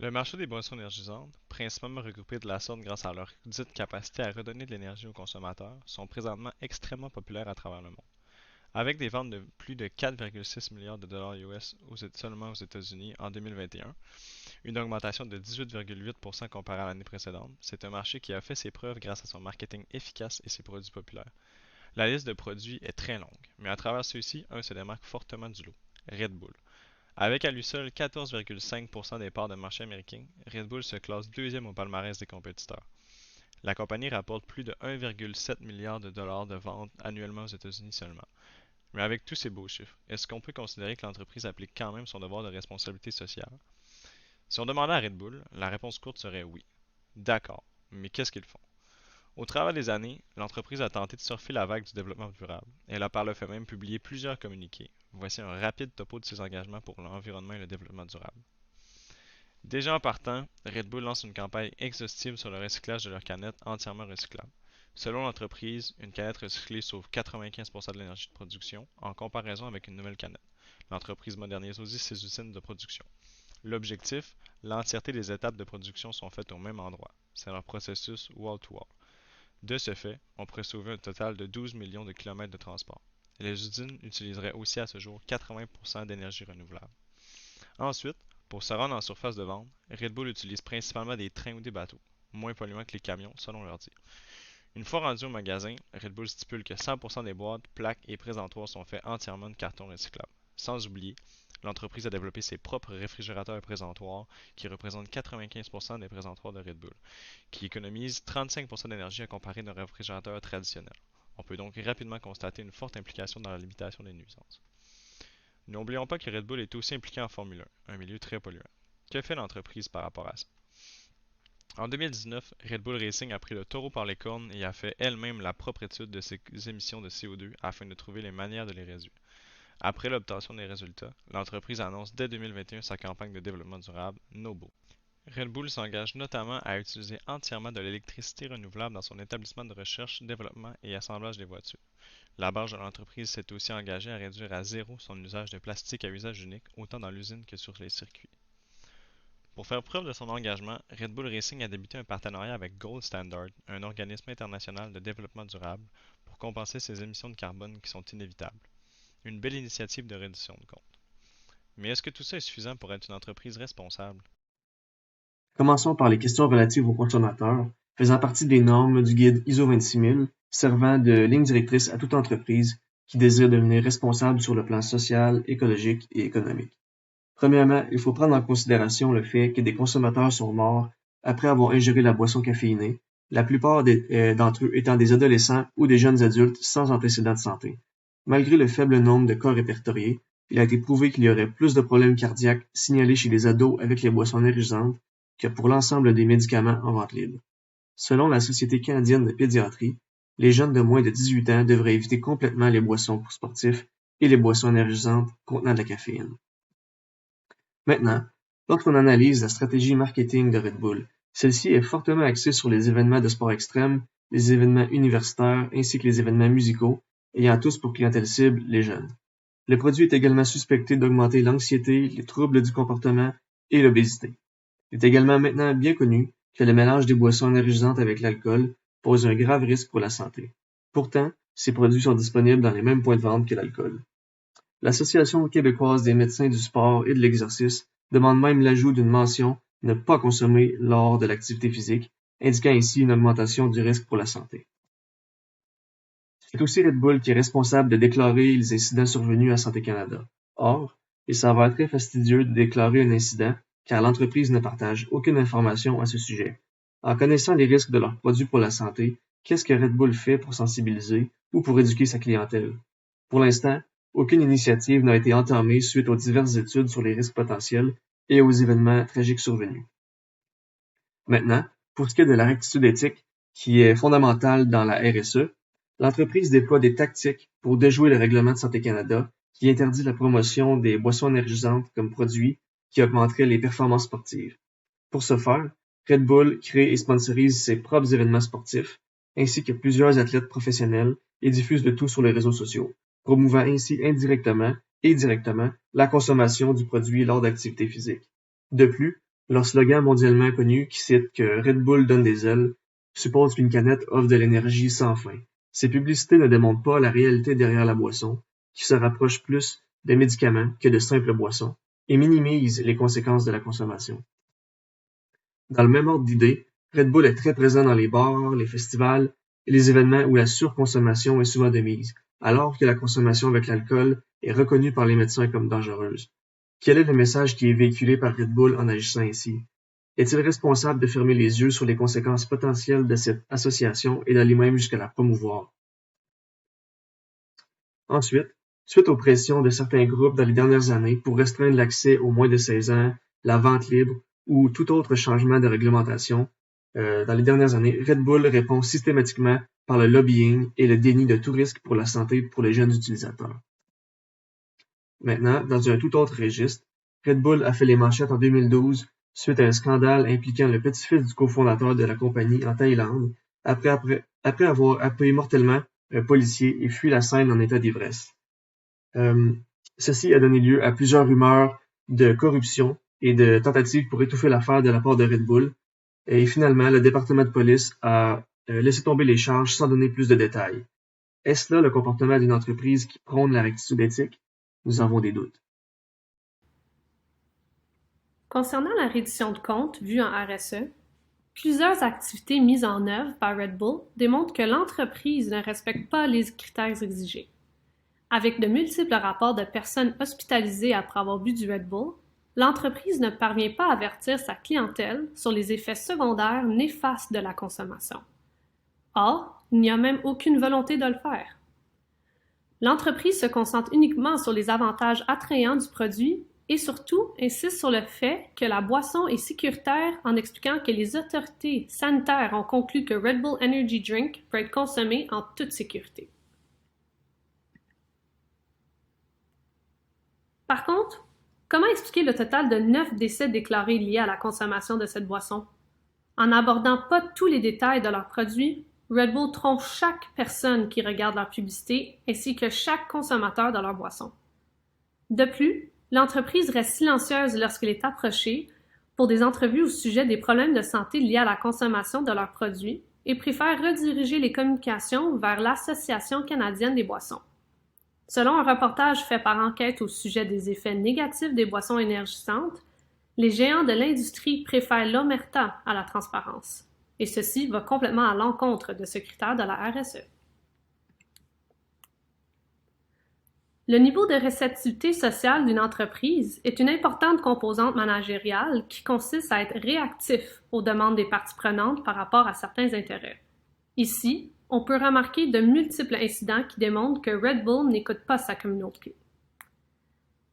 Le marché des boissons énergisantes, principalement regroupés de la sorte grâce à leur dite capacité à redonner de l'énergie aux consommateurs, sont présentement extrêmement populaires à travers le monde. Avec des ventes de plus de 4,6 milliards de dollars US seulement aux États-Unis en 2021, une augmentation de 18,8% comparée à l'année précédente, c'est un marché qui a fait ses preuves grâce à son marketing efficace et ses produits populaires. La liste de produits est très longue, mais à travers ceux-ci, un se démarque fortement du lot: Red Bull. Avec à lui seul 14,5% des parts de marché américains, Red Bull se classe deuxième au palmarès des compétiteurs. La compagnie rapporte plus de 1,7 milliard de dollars de ventes annuellement aux États-Unis seulement. Mais avec tous ces beaux chiffres, est-ce qu'on peut considérer que l'entreprise applique quand même son devoir de responsabilité sociale? Si on demandait à Red Bull, la réponse courte serait oui. D'accord, mais qu'est-ce qu'ils font? Au travers des années, l'entreprise a tenté de surfer la vague du développement durable. Elle a par le fait même publié plusieurs communiqués. Voici un rapide topo de ses engagements pour l'environnement et le développement durable. Déjà en partant, Red Bull lance une campagne exhaustive sur le recyclage de leurs canettes entièrement recyclables. Selon l'entreprise, une canette recyclée sauve 95% de l'énergie de production en comparaison avec une nouvelle canette. L'entreprise modernise aussi ses usines de production. L'objectif, l'entièreté des étapes de production sont faites au même endroit. C'est leur processus wall-to-wall. De ce fait, on pourrait sauver un total de 12 millions de kilomètres de transport. Les usines utiliseraient aussi à ce jour 80% d'énergie renouvelable. Ensuite, pour se rendre en surface de vente, Red Bull utilise principalement des trains ou des bateaux, moins polluants que les camions selon leur dire. Une fois rendu au magasin, Red Bull stipule que 100% des boîtes, plaques et présentoirs sont faits entièrement de carton recyclable. Sans oublier, l'entreprise a développé ses propres réfrigérateurs et présentoirs qui représentent 95% des présentoirs de Red Bull, qui économisent 35% d'énergie à comparer d'un réfrigérateur traditionnel. On peut donc rapidement constater une forte implication dans la limitation des nuisances. N'oublions pas que Red Bull est aussi impliqué en Formule 1, un milieu très polluant. Que fait l'entreprise par rapport à ça? En 2019, Red Bull Racing a pris le taureau par les cornes et a fait elle-même la propre étude de ses émissions de CO2 afin de trouver les manières de les réduire. Après l'obtention des résultats, l'entreprise annonce dès 2021 sa campagne de développement durable Nobo. Red Bull s'engage notamment à utiliser entièrement de l'électricité renouvelable dans son établissement de recherche, développement et assemblage des voitures. La barge de l'entreprise s'est aussi engagée à réduire à zéro son usage de plastique à usage unique, autant dans l'usine que sur les circuits. Pour faire preuve de son engagement, Red Bull Racing a débuté un partenariat avec Gold Standard, un organisme international de développement durable, pour compenser ses émissions de carbone qui sont inévitables. Une belle initiative de réduction de compte. Mais est-ce que tout ça est suffisant pour être une entreprise responsable? Commençons par les questions relatives aux consommateurs, faisant partie des normes du guide ISO 26000, servant de ligne directrice à toute entreprise qui désire devenir responsable sur le plan social, écologique et économique. Premièrement, il faut prendre en considération le fait que des consommateurs sont morts après avoir ingéré la boisson caféinée, la plupart d'entre eux étant des adolescents ou des jeunes adultes sans antécédents de santé. Malgré le faible nombre de cas répertoriés, il a été prouvé qu'il y aurait plus de problèmes cardiaques signalés chez les ados avec les boissons énergisantes que pour l'ensemble des médicaments en vente libre. Selon la Société canadienne de pédiatrie, les jeunes de moins de 18 ans devraient éviter complètement les boissons pour sportifs et les boissons énergisantes contenant de la caféine. Maintenant, lorsqu'on analyse la stratégie marketing de Red Bull, celle-ci est fortement axée sur les événements de sport extrême, les événements universitaires ainsi que les événements musicaux, ayant tous pour clientèle cible les jeunes. Le produit est également suspecté d'augmenter l'anxiété, les troubles du comportement et l'obésité. Il est également maintenant bien connu que le mélange des boissons énergisantes avec l'alcool pose un grave risque pour la santé. Pourtant, ces produits sont disponibles dans les mêmes points de vente que l'alcool. L'Association québécoise des médecins du sport et de l'exercice demande même l'ajout d'une mention « Ne pas consommer lors de l'activité physique », indiquant ainsi une augmentation du risque pour la santé. C'est aussi Red Bull qui est responsable de déclarer les incidents survenus à Santé Canada. Or, il s'avère très fastidieux de déclarer un incident car l'entreprise ne partage aucune information à ce sujet. En connaissant les risques de leurs produits pour la santé, qu'est-ce que Red Bull fait pour sensibiliser ou pour éduquer sa clientèle? Pour l'instant, aucune initiative n'a été entamée suite aux diverses études sur les risques potentiels et aux événements tragiques survenus. Maintenant, pour ce qui est de la rectitude éthique, qui est fondamentale dans la RSE, l'entreprise déploie des tactiques pour déjouer le règlement de Santé Canada qui interdit la promotion des boissons énergisantes comme produits qui augmenteraient les performances sportives. Pour ce faire, Red Bull crée et sponsorise ses propres événements sportifs, ainsi que plusieurs athlètes professionnels et diffuse le tout sur les réseaux sociaux, promouvant ainsi indirectement et directement la consommation du produit lors d'activités physiques. De plus, Leur slogan mondialement connu, qui cite que Red Bull donne des ailes, suppose qu'une canette offre de l'énergie sans fin. Ces publicités ne démontrent pas la réalité derrière la boisson, qui se rapproche plus de médicaments que de simples boissons, et minimisent les conséquences de la consommation. Dans le même ordre d'idées, Red Bull est très présent dans les bars, les festivals et les événements où la surconsommation est souvent de mise, alors que la consommation avec l'alcool est reconnue par les médecins comme dangereuse. Quel est le message qui est véhiculé par Red Bull en agissant ainsi? Est-il responsable de fermer les yeux sur les conséquences potentielles de cette association et d'aller même jusqu'à la promouvoir? Ensuite, suite aux pressions de certains groupes dans les dernières années pour restreindre l'accès aux moins de 16 ans, la vente libre ou tout autre changement de réglementation, dans les dernières années, Red Bull répond systématiquement par le lobbying et le déni de tout risque pour la santé pour les jeunes utilisateurs. Maintenant, dans un tout autre registre, Red Bull a fait les manchettes en 2012 suite à un scandale impliquant le petit-fils du cofondateur de la compagnie en Thaïlande, après avoir happé mortellement un policier et fui la scène en état d'ivresse. Ceci a donné lieu à plusieurs rumeurs de corruption et de tentatives pour étouffer l'affaire de la part de Red Bull. Et finalement, le département de police a laissé tomber les charges sans donner plus de détails. Est-ce là le comportement d'une entreprise qui prône la rectitude éthique? Nous avons des doutes. Concernant la reddition de comptes vue en RSE, plusieurs activités mises en œuvre par Red Bull démontrent que l'entreprise ne respecte pas les critères exigés. Avec de multiples rapports de personnes hospitalisées après avoir bu du Red Bull, l'entreprise ne parvient pas à avertir sa clientèle sur les effets secondaires néfastes de la consommation. Or, il n'y a même aucune volonté de le faire. L'entreprise se concentre uniquement sur les avantages attrayants du produit et surtout insiste sur le fait que la boisson est sécuritaire en expliquant que les autorités sanitaires ont conclu que Red Bull Energy Drink peut être consommé en toute sécurité. Par contre, comment expliquer le total de 9 décès déclarés liés à la consommation de cette boisson? En n'abordant pas tous les détails de leurs produits, Red Bull trompe chaque personne qui regarde leur publicité ainsi que chaque consommateur de leur boisson. De plus, l'entreprise reste silencieuse lorsqu'elle est approchée pour des entrevues au sujet des problèmes de santé liés à la consommation de leurs produits et préfère rediriger les communications vers l'Association canadienne des boissons. Selon un reportage fait par Enquête au sujet des effets négatifs des boissons énergisantes, les géants de l'industrie préfèrent l'omerta à la transparence, et ceci va complètement à l'encontre de ce critère de la RSE. Le niveau de réceptivité sociale d'une entreprise est une importante composante managériale qui consiste à être réactif aux demandes des parties prenantes par rapport à certains intérêts. Ici, on peut remarquer de multiples incidents qui démontrent que Red Bull n'écoute pas sa communauté.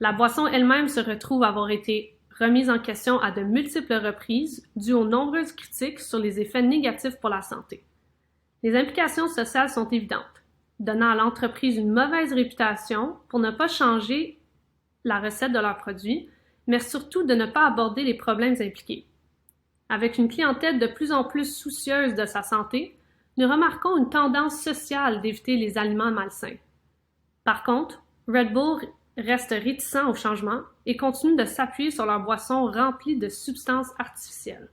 La boisson elle-même se retrouve avoir été remise en question à de multiples reprises dû aux nombreuses critiques sur les effets négatifs pour la santé. Les implications sociales sont évidentes, donnant à l'entreprise une mauvaise réputation pour ne pas changer la recette de leurs produits, mais surtout de ne pas aborder les problèmes impliqués. Avec une clientèle de plus en plus soucieuse de sa santé, nous remarquons une tendance sociale d'éviter les aliments malsains. Par contre, Red Bull reste réticent au changement et continue de s'appuyer sur leurs boissons remplies de substances artificielles.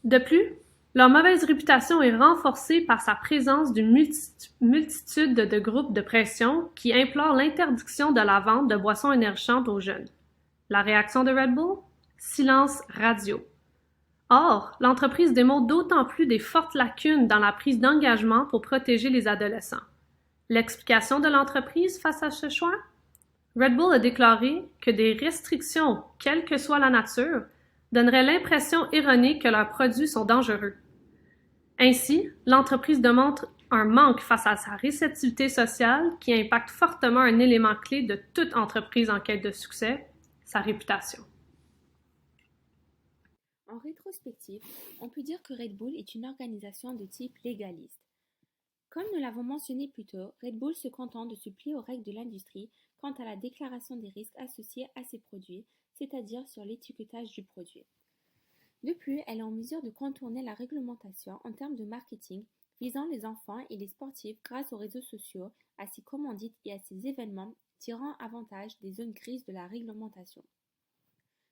De plus, leur mauvaise réputation est renforcée par sa présence d'une multitude de groupes de pression qui implorent l'interdiction de la vente de boissons énergisantes aux jeunes. La réaction de Red Bull? Silence radio. Or, l'entreprise démontre d'autant plus des fortes lacunes dans la prise d'engagement pour protéger les adolescents. L'explication de l'entreprise face à ce choix? Red Bull a déclaré que des restrictions, quelle que soit la nature, donneraient l'impression erronée que leurs produits sont dangereux. Ainsi, l'entreprise démontre un manque face à sa réceptivité sociale qui impacte fortement un élément clé de toute entreprise en quête de succès, sa réputation. En rétrospective, on peut dire que Red Bull est une organisation de type légaliste. Comme nous l'avons mentionné plus tôt, Red Bull se contente de se plier aux règles de l'industrie quant à la déclaration des risques associés à ses produits, c'est-à-dire sur l'étiquetage du produit. De plus, elle est en mesure de contourner la réglementation en termes de marketing visant les enfants et les sportifs grâce aux réseaux sociaux, à ses commandites et à ses événements tirant avantage des zones grises de la réglementation.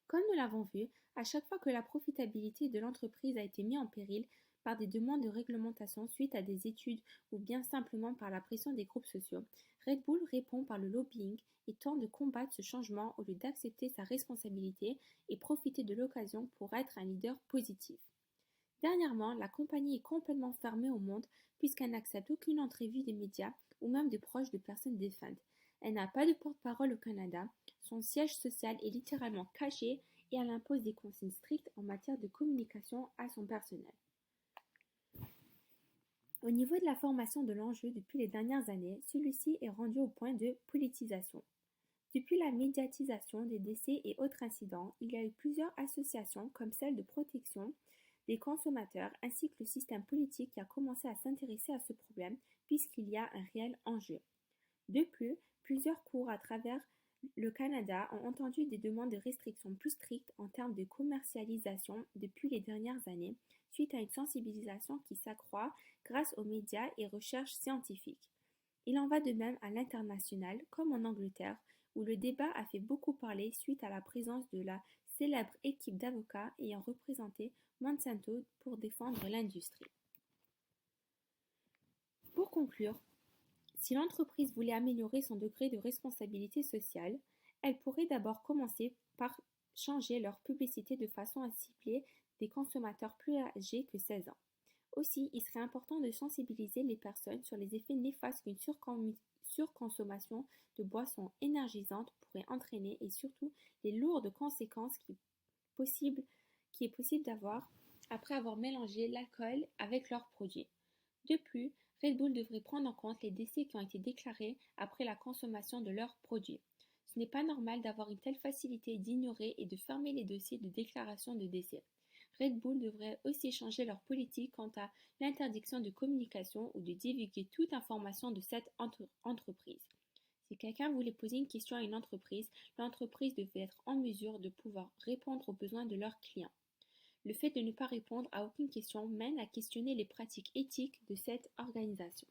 Comme nous l'avons vu, à chaque fois que la profitabilité de l'entreprise a été mise en péril par des demandes de réglementation suite à des études ou bien simplement par la pression des groupes sociaux, Red Bull répond par le lobbying et tente de combattre ce changement au lieu d'accepter sa responsabilité et profiter de l'occasion pour être un leader positif. Dernièrement, la compagnie est complètement fermée au monde puisqu'elle n'accepte aucune entrevue des médias ou même de proches de personnes défuntes. Elle n'a pas de porte-parole au Canada, son siège social est littéralement caché et elle impose des consignes strictes en matière de communication à son personnel. Au niveau de la formation de l'enjeu depuis les dernières années, celui-ci est rendu au point de politisation. Depuis la médiatisation des décès et autres incidents, il y a eu plusieurs associations comme celle de protection des consommateurs ainsi que le système politique qui a commencé à s'intéresser à ce problème puisqu'il y a un réel enjeu. De plus, plusieurs cours à travers le Canada ont entendu des demandes de restrictions plus strictes en termes de commercialisation depuis les dernières années, suite à une sensibilisation qui s'accroît grâce aux médias et recherches scientifiques. Il en va de même à l'international, comme en Angleterre, où le débat a fait beaucoup parler suite à la présence de la célèbre équipe d'avocats ayant représenté Monsanto pour défendre l'industrie. Pour conclure, si l'entreprise voulait améliorer son degré de responsabilité sociale, elle pourrait d'abord commencer par changer leur publicité de façon à cibler des consommateurs plus âgés que 16 ans. Aussi, il serait important de sensibiliser les personnes sur les effets néfastes qu'une surconsommation de boissons énergisantes pourrait entraîner et surtout les lourdes conséquences qui est possible d'avoir après avoir mélangé l'alcool avec leurs produits. De plus, Red Bull devrait prendre en compte les décès qui ont été déclarés après la consommation de leurs produits. Ce n'est pas normal d'avoir une telle facilité d'ignorer et de fermer les dossiers de déclaration de décès. Red Bull devrait aussi changer leur politique quant à l'interdiction de communication ou de divulguer toute information de cette entreprise. Si quelqu'un voulait poser une question à une entreprise, l'entreprise devait être en mesure de pouvoir répondre aux besoins de leurs clients. Le fait de ne pas répondre à aucune question mène à questionner les pratiques éthiques de cette organisation.